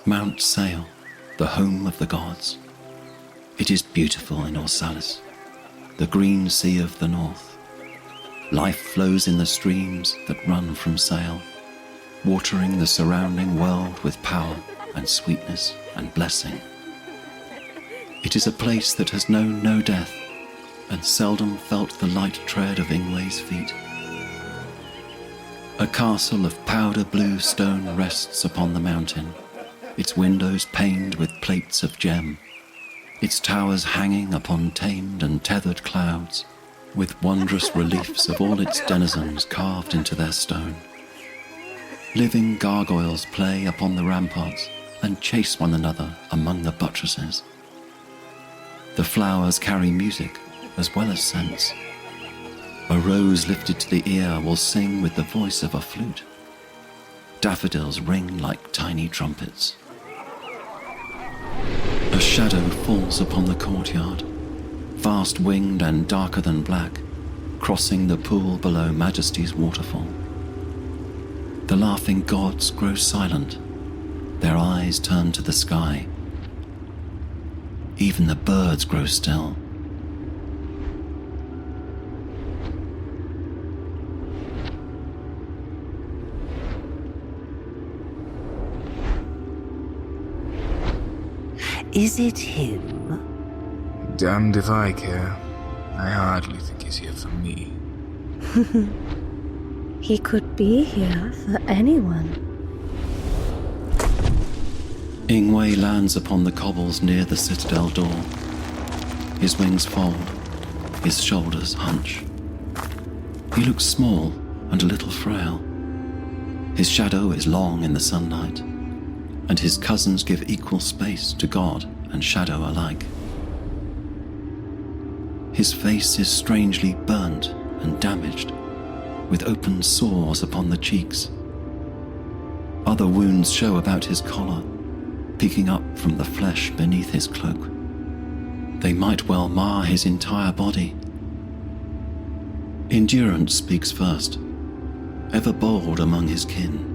Mount Sail, the home of the gods. It is beautiful in Orsalis, the green sea of the north. Life flows in the streams that run from Sail, watering the surrounding world with power and sweetness and blessing. It is a place that has known no death and seldom felt the light tread of Ingway's feet. A castle of powder blue stone rests upon the mountain, its windows paned with plates of gem, its towers hanging upon tamed and tethered clouds, with wondrous reliefs of all its denizens carved into their stone. Living gargoyles play upon the ramparts and chase one another among the buttresses. The flowers carry music as well as scents. A rose lifted to the ear will sing with the voice of a flute. Daffodils ring like tiny trumpets. A shadow falls upon the courtyard, vast-winged and darker than black, crossing the pool below Majesty's waterfall. The laughing gods grow silent, their eyes turn to the sky. Even the birds grow still. Is it him? Damned if I care. I hardly think he's here for me. He could be here for anyone. Ingway lands upon the cobbles near the citadel door. His wings fold, his shoulders hunch. He looks small and a little frail. His shadow is long in the sunlight, and his cousins give equal space to God and shadow alike. His face is strangely burnt and damaged, with open sores upon the cheeks. Other wounds show about his collar, peeking up from the flesh beneath his cloak. They might well mar his entire body. Endurance speaks first, ever bold among his kin.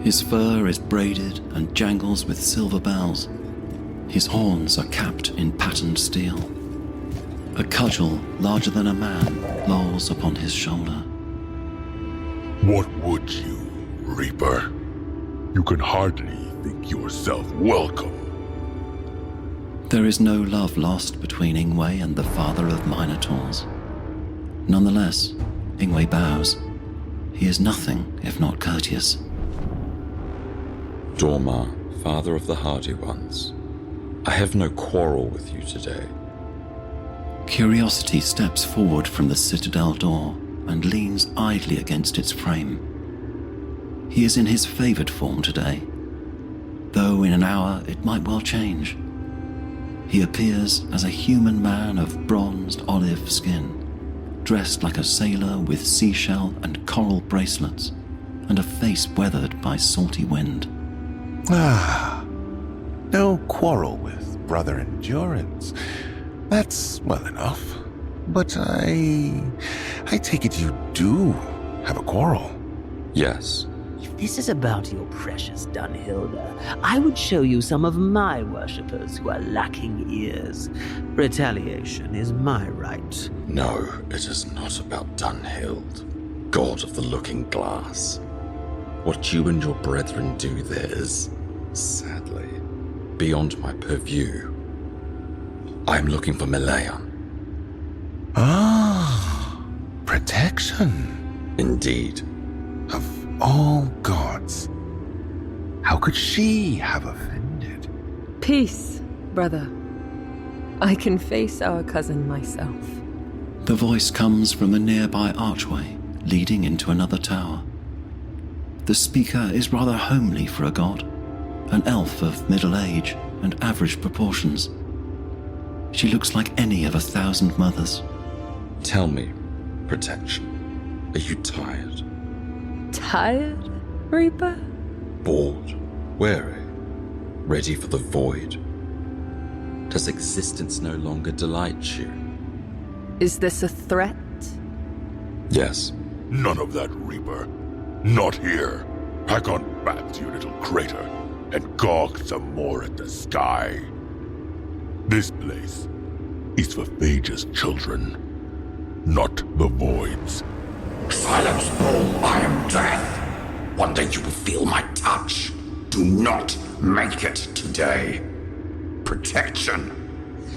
His fur is braided and jangles with silver bells. His horns are capped in patterned steel. A cudgel larger than a man lolls upon his shoulder. What would you, Reaper? You can hardly think yourself welcome. There is no love lost between Ingway and the father of Minotaurs. Nonetheless, Ingway bows. He is nothing if not courteous. Dormar, father of the hardy ones, I have no quarrel with you today. Curiosity steps forward from the citadel door and leans idly against its frame. He is in his favored form today, though in an hour it might well change. He appears as a human man of bronzed olive skin, dressed like a sailor with seashell and coral bracelets, and a face weathered by salty wind. No quarrel with Brother Endurance. That's well enough. But I take it you do have a quarrel. Yes. If this is about your precious Dunhilda, I would show you some of my worshippers who are lacking ears. Retaliation is my right. No, it is not about Dunhild, god of the looking glass. What you and your brethren do there is, sadly, beyond my purview. I am looking for Meleon. Protection. Indeed. Of all gods, how could she have offended? Peace, brother. I can face our cousin myself. The voice comes from a nearby archway leading into another tower. The speaker is rather homely for a god, an elf of middle age and average proportions. She looks like any of 1,000 mothers. Tell me, Protection, are you tired? Tired, Reaper? Bored? Weary? Ready for the void? Does existence no longer delight you? Is this a threat? Yes. None of that, Reaper. Not here. Pack on back to your little crater. and gawk some more at the sky. This place is for Phaedra's children, not the Void's. Silence, Bull, I am death. One day you will feel my touch. Do not make it today. Protection.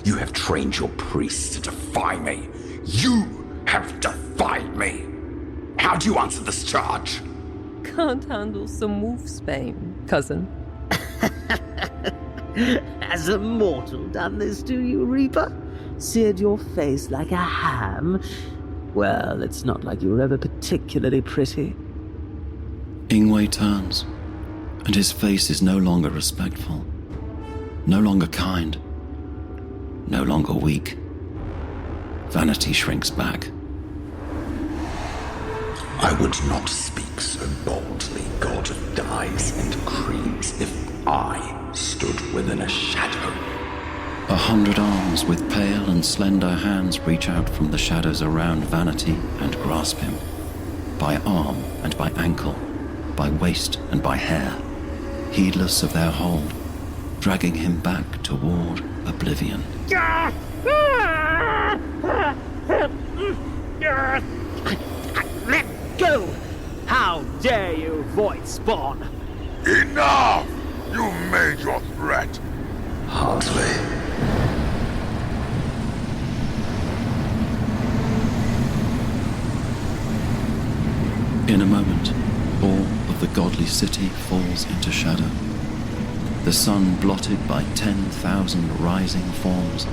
You have trained your priests to defy me. You have defied me. How do you answer this charge? Can't handle some wolfsbane, cousin. Has a mortal done this to you, Reaper? Seared your face like a ham? Well, it's not like you were ever particularly pretty. Ingway turns, and his face is no longer respectful, no longer kind, no longer weak. Vanity shrinks back. I would not speak so boldly, god of dyes and creams, if I stood within a shadow. 100 arms with pale and slender hands reach out from the shadows around Vanity and grasp him, by arm and by ankle, by waist and by hair, heedless of their hold, dragging him back toward oblivion. Let go! How dare you, Void Spawn! Enough! You made your threat! Hardly. In a moment, all of the godly city falls into shadow. The sun blotted by 10,000 rising forms,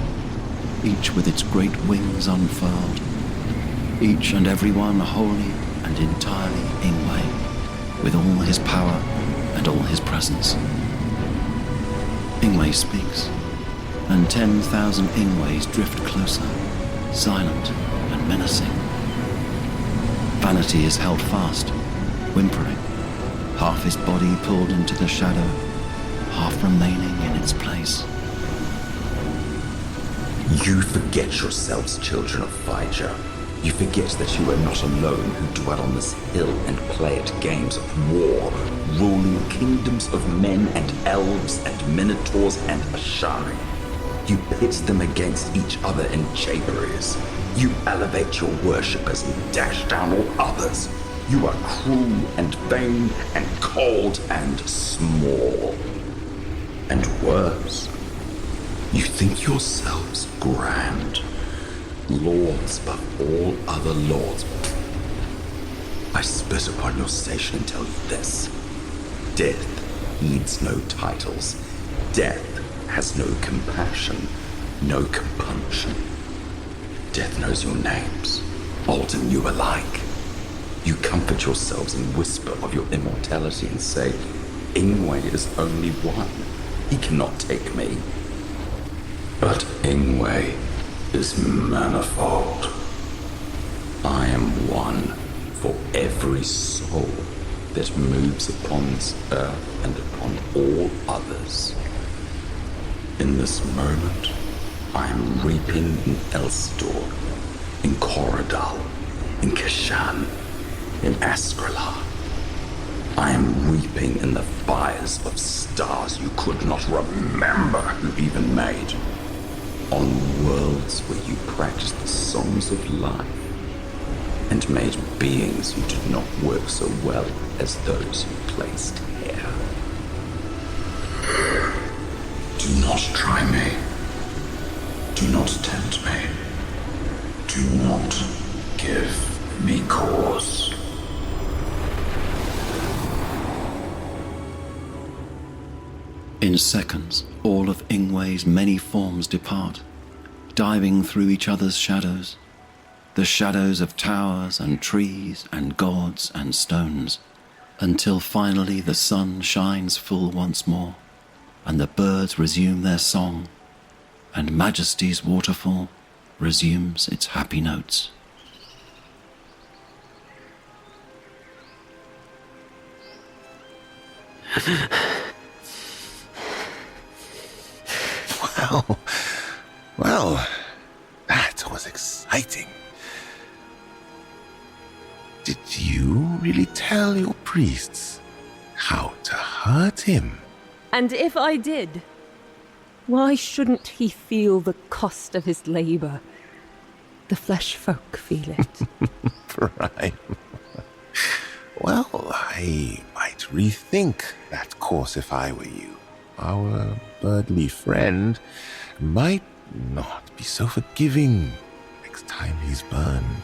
each with its great wings unfurled, each and every one wholly and entirely Ingway, with all his power and all his presence. Ingway speaks, and 10,000 Ingways drift closer, silent and menacing. Vanity is held fast, whimpering, half his body pulled into the shadow, half remaining in its place. You forget yourselves, children of Phaedra. You forget that you are not alone who dwell on this hill and play at games of war, ruling kingdoms of men and elves and minotaurs and Ashari. You pit them against each other in japeries. You elevate your worshippers and dash down all others. You are cruel and vain and cold and small. And worse, you think yourselves grand, lords above all other lords. I spit upon your station and tell you this. Death heeds no titles. Death has no compassion, no compunction. Death knows your names, old and new alike. You comfort yourselves and whisper of your immortality and say, Ingway is only one. He cannot take me. But Ingway is manifold. I am one for every soul that moves upon this earth and upon all others. In this moment, I am reaping in Elstor, in Corridal, in Kashan, in Askrala. I am reaping in the fires of stars you could not remember who even made, on worlds where you practiced the songs of life, and made beings who did not work so well as those you placed here. Do not try me. Do not tempt me. Do not give me cause. In seconds, all of Ingway's many forms depart, diving through each other's shadows, the shadows of towers and trees and gods and stones, until finally the sun shines full once more, and the birds resume their song, and Majesty's waterfall resumes its happy notes. Well, that was exciting. Did you really tell your priests how to hurt him? And if I did, why shouldn't he feel the cost of his labor? The flesh folk feel it. Prime. Well, I might rethink that course if I were you. Our birdly friend might not be so forgiving next time he's burned.